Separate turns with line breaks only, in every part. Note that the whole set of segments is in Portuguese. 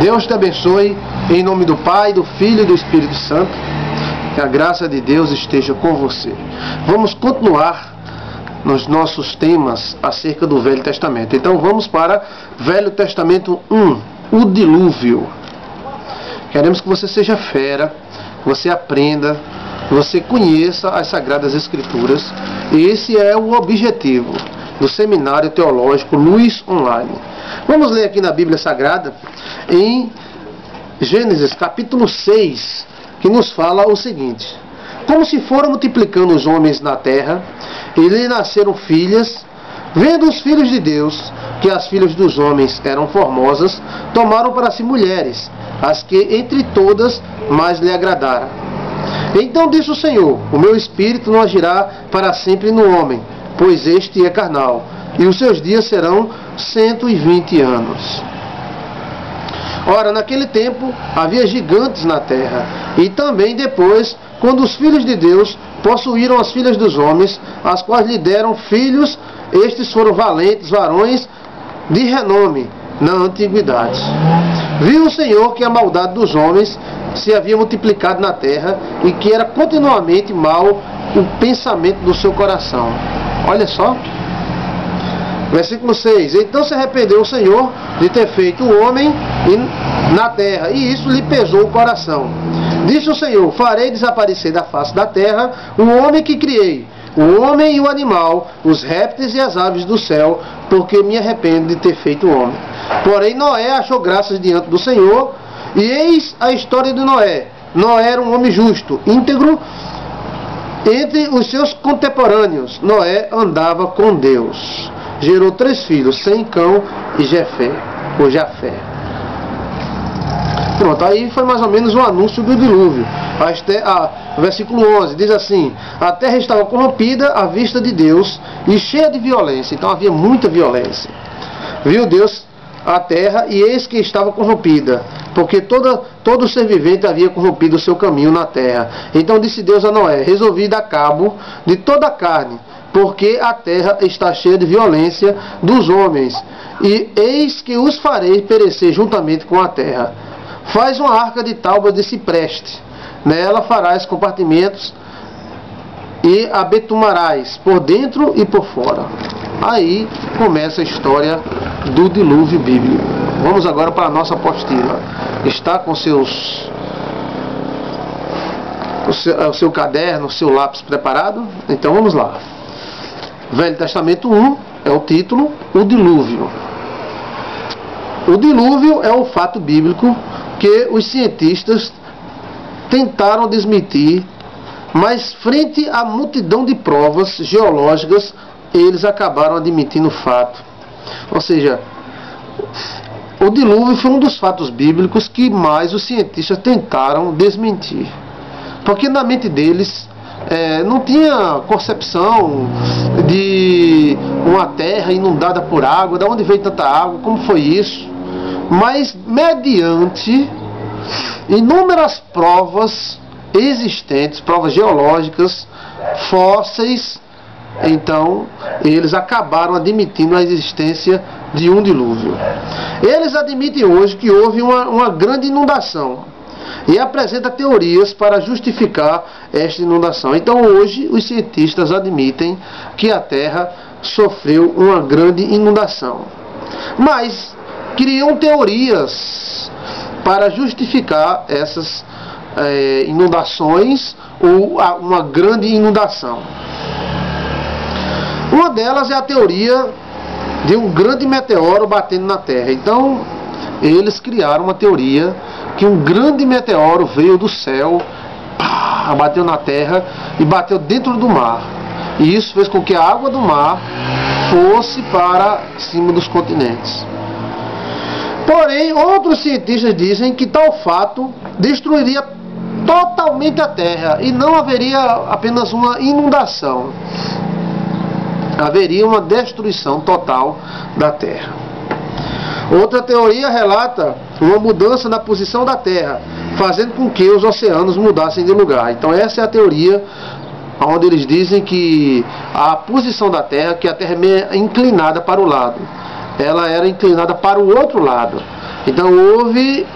Deus te abençoe, em nome do Pai, do Filho e do Espírito Santo. Que a graça de Deus esteja com você. Vamos continuar nos nossos temas acerca do Velho Testamento. Então vamos para Velho Testamento 1, o dilúvio. Queremos que você seja fera, que você aprenda, que você conheça as Sagradas Escrituras. E esse é o objetivo do Seminário Teológico Luz Online. Vamos ler aqui na Bíblia Sagrada, em Gênesis capítulo 6, que nos fala o seguinte: como se foram multiplicando os homens na terra, e lhe nasceram filhas, vendo os filhos de Deus que as filhas dos homens eram formosas, tomaram para si mulheres, as que entre todas mais lhe agradaram. Então disse o Senhor: o meu espírito não agirá para sempre no homem, pois este é carnal, e os seus dias serão 120 anos. Ora, naquele tempo havia gigantes na terra, e também depois, quando os filhos de Deus possuíram as filhas dos homens, as quais lhe deram filhos, estes foram valentes varões de renome na antiguidade. Viu o Senhor que a maldade dos homens se havia multiplicado na terra, e que era continuamente mau o pensamento do seu coração. Olha só, versículo 6: então se arrependeu o Senhor de ter feito o homem na terra, e isso lhe pesou o coração. Disse o Senhor: farei desaparecer da face da terra o homem que criei, o homem e o animal, os répteis e as aves do céu, porque me arrependo de ter feito o homem. Porém Noé achou graças diante do Senhor. E eis a história de Noé. Noé era um homem justo, íntegro entre os seus contemporâneos. Noé andava com Deus. Gerou 3 filhos, Sem, Cão e Jafé. Pronto, aí foi mais ou menos o anúncio do dilúvio. Versículo 11 diz assim: a terra estava corrompida à vista de Deus e cheia de violência. Então havia muita violência. Viu Deus a terra, e eis que estava corrompida, porque todo ser vivente havia corrompido o seu caminho na terra. Então disse Deus a Noé: resolvi dar cabo de toda a carne, porque a terra está cheia de violência dos homens, e eis que os farei perecer juntamente com a terra. Faz uma arca de tábua de cipreste, nela farás compartimentos e a betumarás por dentro e por fora. Aí começa a história do dilúvio bíblico. Vamos agora para a nossa apostila. Está com o seu caderno, o seu lápis preparado? Então vamos lá. Velho Testamento 1 é o título, o dilúvio. O dilúvio é um fato bíblico que os cientistas tentaram desmentir, mas frente à multidão de provas geológicas, eles acabaram admitindo o fato. Ou seja, o dilúvio foi um dos fatos bíblicos que mais os cientistas tentaram desmentir. Porque na mente deles não tinha concepção de uma terra inundada por água, de onde veio tanta água, como foi isso. Mas mediante inúmeras provas existentes, provas geológicas, fósseis, então eles acabaram admitindo a existência de um dilúvio. Eles admitem hoje que houve uma grande inundação e apresentam teorias para justificar esta inundação. Então hoje os cientistas admitem que a Terra sofreu uma grande inundação, mas criam teorias para justificar essas inundações ou uma grande inundação. Uma delas é a teoria de um grande meteoro batendo na Terra. Então, eles criaram uma teoria que um grande meteoro veio do céu, bateu na Terra e bateu dentro do mar. E isso fez com que a água do mar fosse para cima dos continentes. Porém, outros cientistas dizem que tal fato destruiria totalmente a Terra e não haveria apenas uma inundação. Haveria uma destruição total da Terra. Outra teoria relata uma mudança na posição da Terra, fazendo com que os oceanos mudassem de lugar. Então essa é a teoria onde eles dizem que a posição da Terra, que a Terra é meio inclinada para o lado, ela era inclinada para o outro lado. Então houve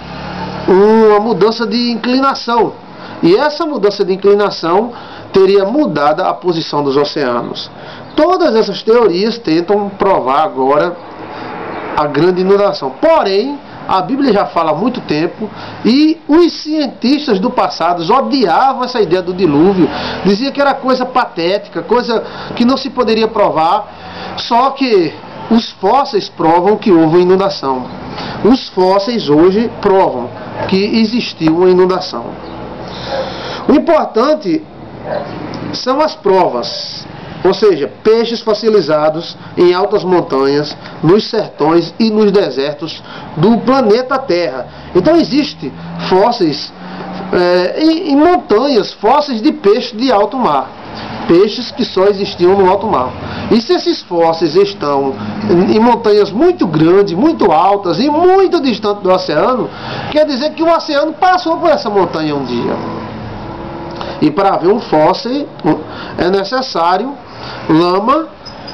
uma mudança de inclinação, e essa mudança de inclinação teria mudado a posição dos oceanos. Todas essas teorias tentam provar agora a grande inundação. Porém, a Bíblia já fala há muito tempo, e os cientistas do passado odiavam essa ideia do dilúvio, diziam que era coisa patética, coisa que não se poderia provar. Só que os fósseis provam que houve uma inundação. Os fósseis hoje provam que existiu uma inundação. O importante são as provas, ou seja, peixes fossilizados em altas montanhas, nos sertões e nos desertos do planeta Terra. Então existem fósseis em montanhas, fósseis de peixes de alto mar, peixes que só existiam no alto mar. E se esses fósseis estão em montanhas muito grandes, muito altas e muito distantes do oceano, quer dizer que o oceano passou por essa montanha um dia. E para ver um fóssil é necessário lama,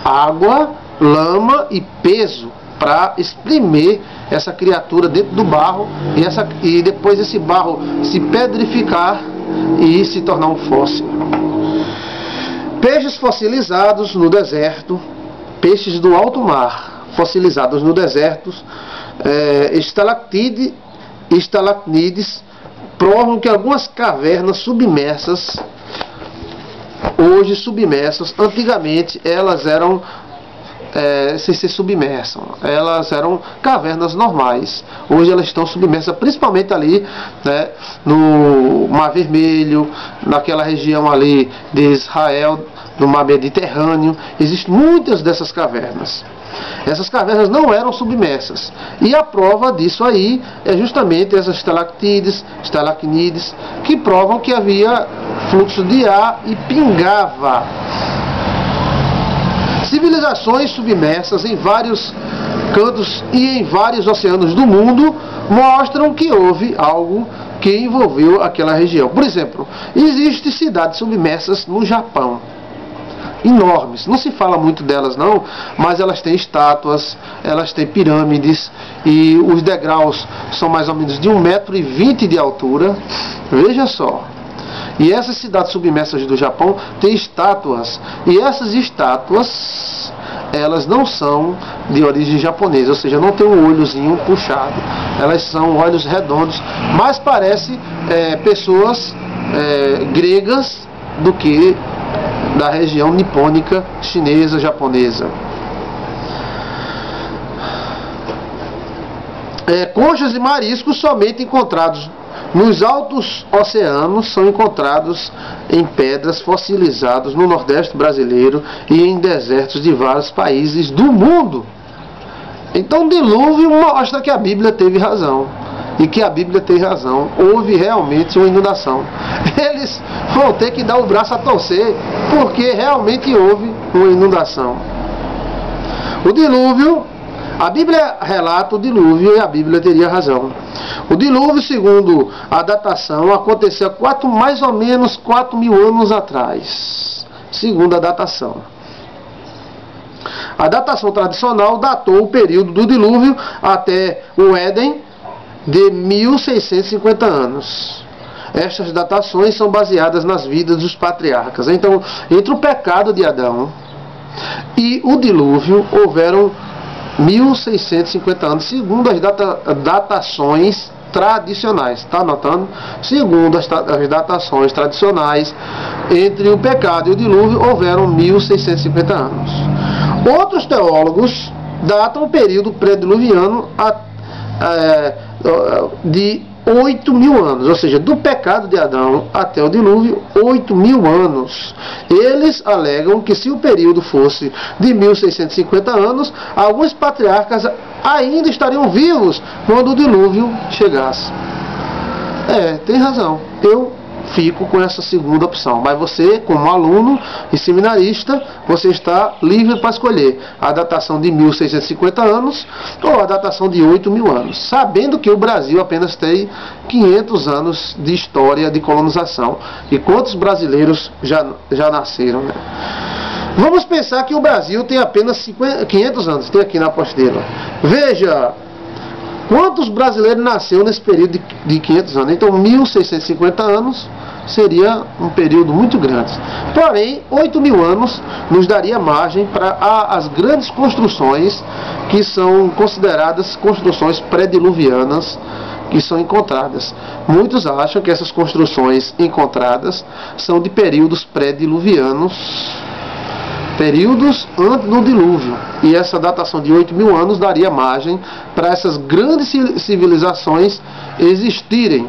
água, lama e peso para exprimir essa criatura dentro do barro e depois esse barro se pedrificar e se tornar um fóssil. Peixes fossilizados no deserto, peixes do alto mar fossilizados no deserto, estalactides provam que algumas cavernas submersas, hoje submersas, antigamente elas eram sem ser submersas, elas eram cavernas normais. Hoje elas estão submersas, principalmente ali, né, no Mar Vermelho, naquela região ali de Israel, no Mar Mediterrâneo. Existem muitas dessas cavernas. Essas cavernas não eram submersas. E a prova disso aí é justamente essas estalactides, que provam que havia fluxo de ar e pingava. Civilizações submersas em vários cantos e em vários oceanos do mundo mostram que houve algo que envolveu aquela região. Por exemplo, existem cidades submersas no Japão, enormes, não se fala muito delas não, mas elas têm estátuas, elas têm pirâmides, e os degraus são mais ou menos de 1,20 m de altura, veja só. E essas cidades submersas do Japão têm estátuas, e essas estátuas, elas não são de origem japonesa, ou seja, não tem um olhozinho puxado, elas são olhos redondos, mas parece pessoas gregas do que da região nipônica, chinesa, japonesa. Conchas e mariscos somente encontrados nos altos oceanos são encontrados em pedras fossilizadas no Nordeste brasileiro e em desertos de vários países do mundo. Então o dilúvio mostra que a Bíblia teve razão. E que a Bíblia tem razão. Houve realmente uma inundação. Eles vão ter que dar o braço a torcer, porque realmente houve uma inundação. O dilúvio, a Bíblia relata o dilúvio e a Bíblia teria razão. O dilúvio, segundo a datação, aconteceu mais ou menos 4.000 anos atrás, segundo a datação. A datação tradicional datou o período do dilúvio até o Éden de 1.650 anos. Estas datações são baseadas nas vidas dos patriarcas. Então, entre o pecado de Adão e o dilúvio, houveram 1.650 anos, segundo as datações tradicionais. Está anotando? Segundo as datações tradicionais, entre o pecado e o dilúvio, houveram 1.650 anos. Outros teólogos datam o período pré-diluviano de 8.000 anos, ou seja, do pecado de Adão até o dilúvio, 8.000 anos. Eles alegam que se o período fosse de 1.650 anos, alguns patriarcas ainda estariam vivos quando o dilúvio chegasse. Tem razão. Eu fico com essa segunda opção, mas você, como aluno e seminarista, você está livre para escolher a datação de 1.650 anos ou a datação de 8.000 anos, sabendo que o Brasil apenas tem 500 anos de história de colonização. E quantos brasileiros já nasceram, né? Vamos pensar que o Brasil tem apenas 500 anos, tem aqui na apostila. Veja, Quantos brasileiros nasceram nesse período de 500 anos? Então 1650 anos seria um período muito grande. Porém, 8.000 anos nos daria margem para as grandes construções que são consideradas construções pré-diluvianas que são encontradas. Muitos acham que essas construções encontradas são de períodos pré-diluvianos, períodos antes do dilúvio, e essa datação de 8.000 anos daria margem para essas grandes civilizações existirem.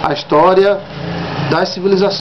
A história das civilizações